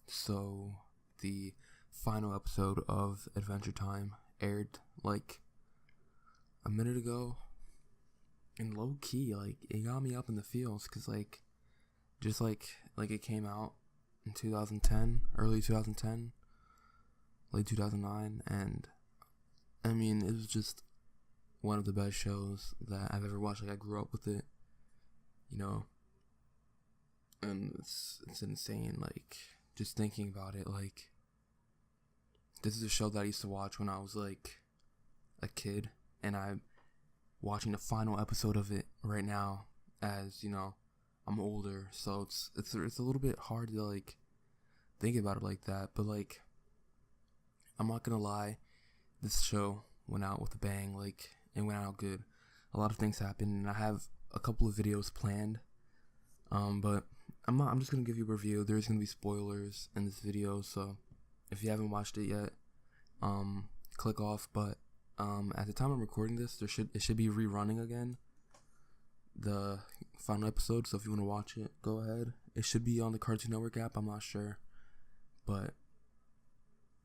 So, the final episode of Adventure Time aired like a minute ago, and low key, it got me up in the feels because just like it came out in 2010, early 2010, late 2009, and I mean it was just one of the best shows that I've ever watched. Like I grew up with it, you know, and it's insane. Like just thinking about it, like this is a show that I used to watch when I was like a kid, and I'm watching the final episode of it right now as I'm older, so it's a little bit hard to like think about it like that. But like I'm not gonna lie, this show went out with a bang. Like it went out good. A lot of things happened, and I have a couple of videos planned. But I'm just gonna give you a review. There's gonna be spoilers in this video, so if you haven't watched it yet, click off. But at the time I'm recording this, it should be rerunning again, the final episode. So if you want to watch it, go ahead. It should be on the Cartoon Network app. I'm not sure, but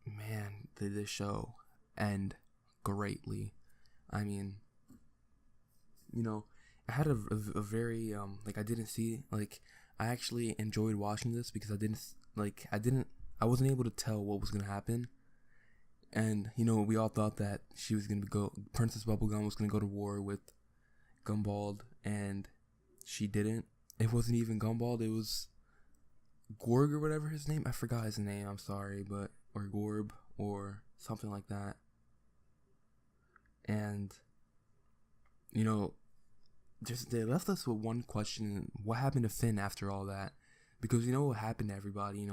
man, did this show end greatly. I mean, I had a very I didn't see, like I actually enjoyed watching this because I wasn't able to tell what was gonna happen. And we all thought that she was gonna Princess Bubblegum was gonna go to war with Gumball, and she didn't. It wasn't even Gumball. It was Gorg or whatever his name. I forgot his name. I'm sorry, or Gorb or something like that. And they left us with one question: what happened to Finn after all that? Because what happened to everybody.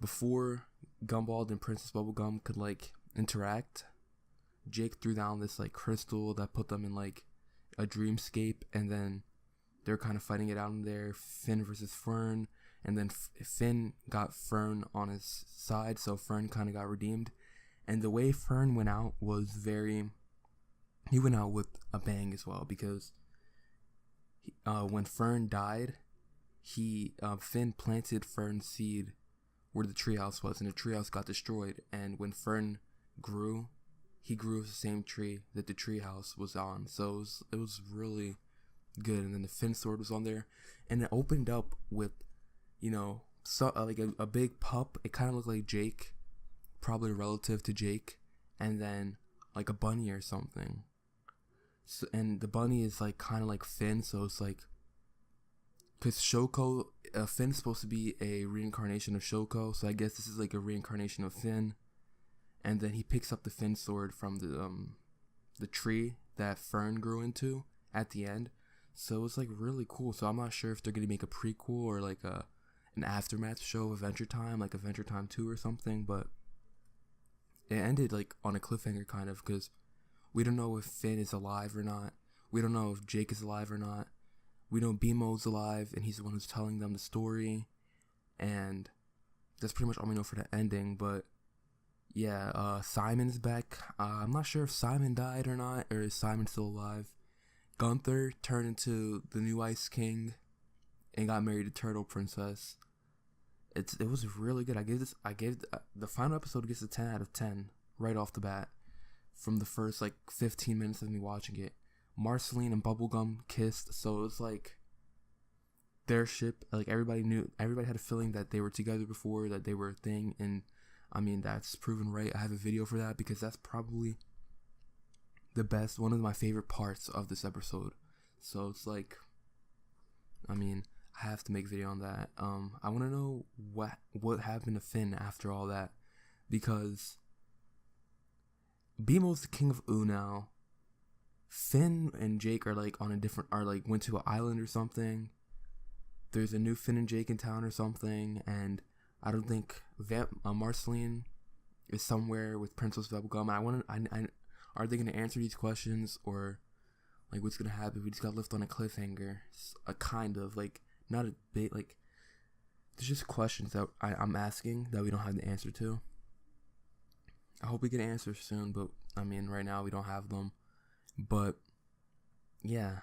Before Gumball and Princess Bubblegum could interact, Jake threw down this crystal that put them in a dreamscape, and then they're kind of fighting it out in there, Finn versus Fern, and then Finn got Fern on his side, so Fern kind of got redeemed. And the way Fern went out was he went out with a bang as well, because when Fern died, Finn planted Fern's seed where the treehouse was, and the treehouse got destroyed. And when Fern grew, he grew with the same tree that the treehouse was on. So it was really good. And then the Finn sword was on there, and it opened up with a big pup. It kind of looked like Jake, probably a relative to Jake, and then like a bunny or something. So, and the bunny is kind of like Finn, so it's because Shoko, Finn's supposed to be a reincarnation of Shoko, so I guess this is a reincarnation of Finn. And then he picks up the Finn sword from the tree that Fern grew into at the end. So it was really cool. So I'm not sure if they're gonna make a prequel or an aftermath show of Adventure Time, like Adventure Time 2 or something. But it ended on a cliffhanger kind of, because we don't know if Finn is alive or not. We don't know if Jake is alive or not. We know BMO's alive, and he's the one who's telling them the story. And that's pretty much all we know for the ending. But yeah, Simon's back. I'm not sure if Simon died or not, or is Simon still alive. Gunther turned into the new Ice King and got married to Turtle Princess. It was really good. I gave the final episode gets a 10 out of 10 right off the bat from the first 15 minutes of me watching it. Marceline and Bubblegum kissed, so it was their ship. Everybody had a feeling that they were together before, that they were a thing, and I mean that's proven right. I have a video for that because that's probably one of my favorite parts of this episode. So it's I mean, I have to make a video on that. I want to know what happened to Finn after all that, because BMO's the king of Ooo now. Finn and Jake are went to an island or something. There's a new Finn and Jake in town or something, and I don't think Marceline is somewhere with Princess Bubblegum. Are they gonna answer these questions, or what's gonna happen? We just got left on a cliffhanger, a kind of not a bit there's just questions that I'm asking that we don't have the answer to. I hope we get answers soon, but I mean right now we don't have them. But yeah,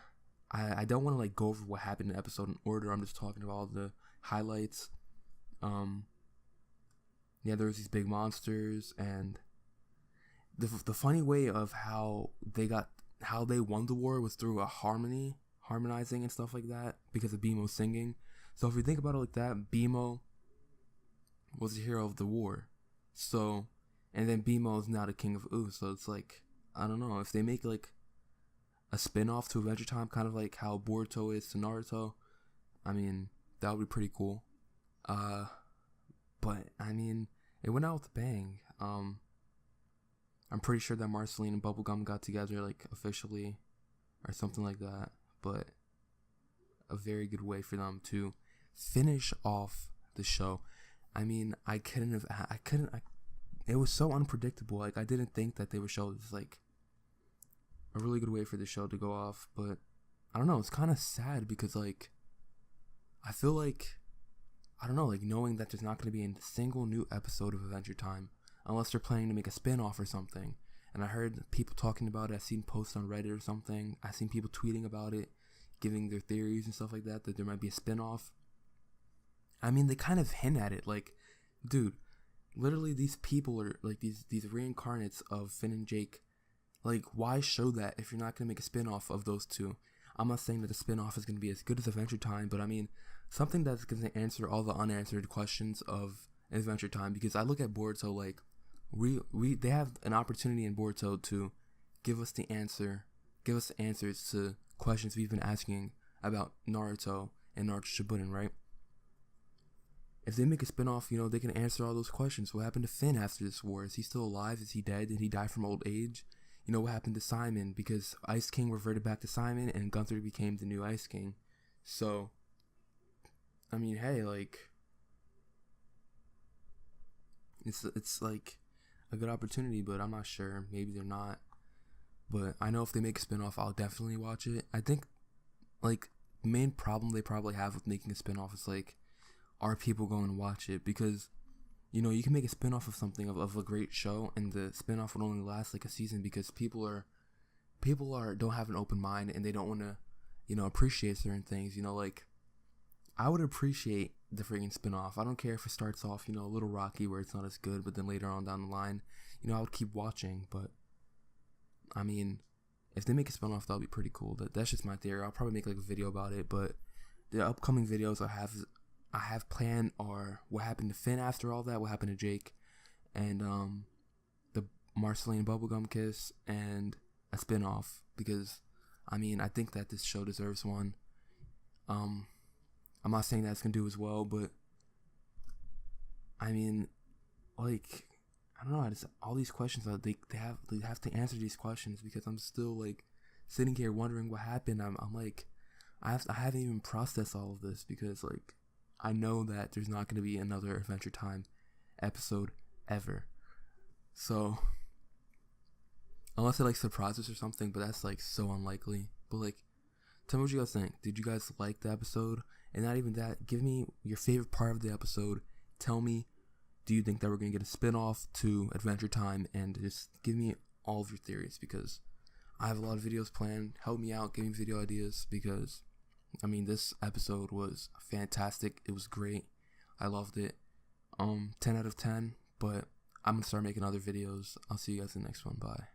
I don't want to go over what happened in the episode in order. I'm just talking about all the highlights. Yeah, there was these big monsters, and the funny way of how they won the war was through a harmonizing and stuff like that because of BMO singing. So if you think about it like that, BMO was the hero of the war. So, and then BMO is now the king of Ooo. So it's like, I don't know, if they make like a spin-off to Adventure Time, kind of like how Boruto is to Naruto, I mean, that would be pretty cool. But I mean, it went out with a bang. I'm pretty sure that Marceline and Bubblegum got together like officially or something like that. But a very good way for them to finish off the show. I mean, it was so unpredictable. Like, I didn't think that they would show this, like, a really good way for the show to go off. But I don't know, it's kind of sad because, like, I feel like, I don't know, like, knowing that there's not going to be a single new episode of Adventure Time unless they're planning to make a spin-off or something. And I heard people talking about it. I've seen posts on Reddit or something. I've seen people tweeting about it, giving their theories and stuff like that there might be a spin-off. I mean, they kind of hint at it. Like, dude, literally these people are, like, these reincarnates of Finn and Jake. Like, why show that if you're not going to make a spin-off of those two? I'm not saying that the spin-off is going to be as good as Adventure Time, but I mean, something that's going to answer all the unanswered questions of Adventure Time. Because I look at Boruto, like, they have an opportunity in Boruto to give us answers to questions we've been asking about Naruto and Naruto Shippuden, right? If they make a spin-off, they can answer all those questions. What happened to Finn after this war? Is he still alive? Is he dead? Did he die from old age? What happened to Simon? Because Ice King reverted back to Simon and Gunther became the new Ice King. So, I mean, hey, like, it's like a good opportunity, but I'm not sure. Maybe they're not. But I know if they make a spin-off, I'll definitely watch it. I think, like, the main problem they probably have with making a spin-off is, like, are people going to watch it? Because, you can make a spin-off of something, of a great show, and the spin-off would only last, like, a season because people don't have an open mind, and they don't want to, appreciate certain things. Like, I would appreciate the freaking spin-off. I don't care if it starts off, a little rocky where it's not as good, but then later on down the line, I would keep watching. But I mean, if they make a spin-off, that'll be pretty cool. That's just my theory. I'll probably make like a video about it, but the upcoming videos I have planned are what happened to Finn after all that, what happened to Jake, and the Marceline Bubblegum kiss, and a spin-off. Because I mean, I think that this show deserves one. I'm not saying that it's gonna do as well, but I mean, like, I don't know. All these questions they have to answer these questions because I'm still like sitting here wondering what happened. I'm like, I haven't even processed all of this because like I know that there's not gonna be another Adventure Time episode ever. So unless it like surprises or something, but that's like so unlikely. But like, tell me what you guys think. Did you guys like the episode? And not even that, give me your favorite part of the episode. Tell me, do you think that we're going to get a spin-off to Adventure Time? And just give me all of your theories because I have a lot of videos planned. Help me out, give me video ideas because, I mean, this episode was fantastic. It was great. I loved it. 10 out of 10, but I'm going to start making other videos. I'll see you guys in the next one. Bye.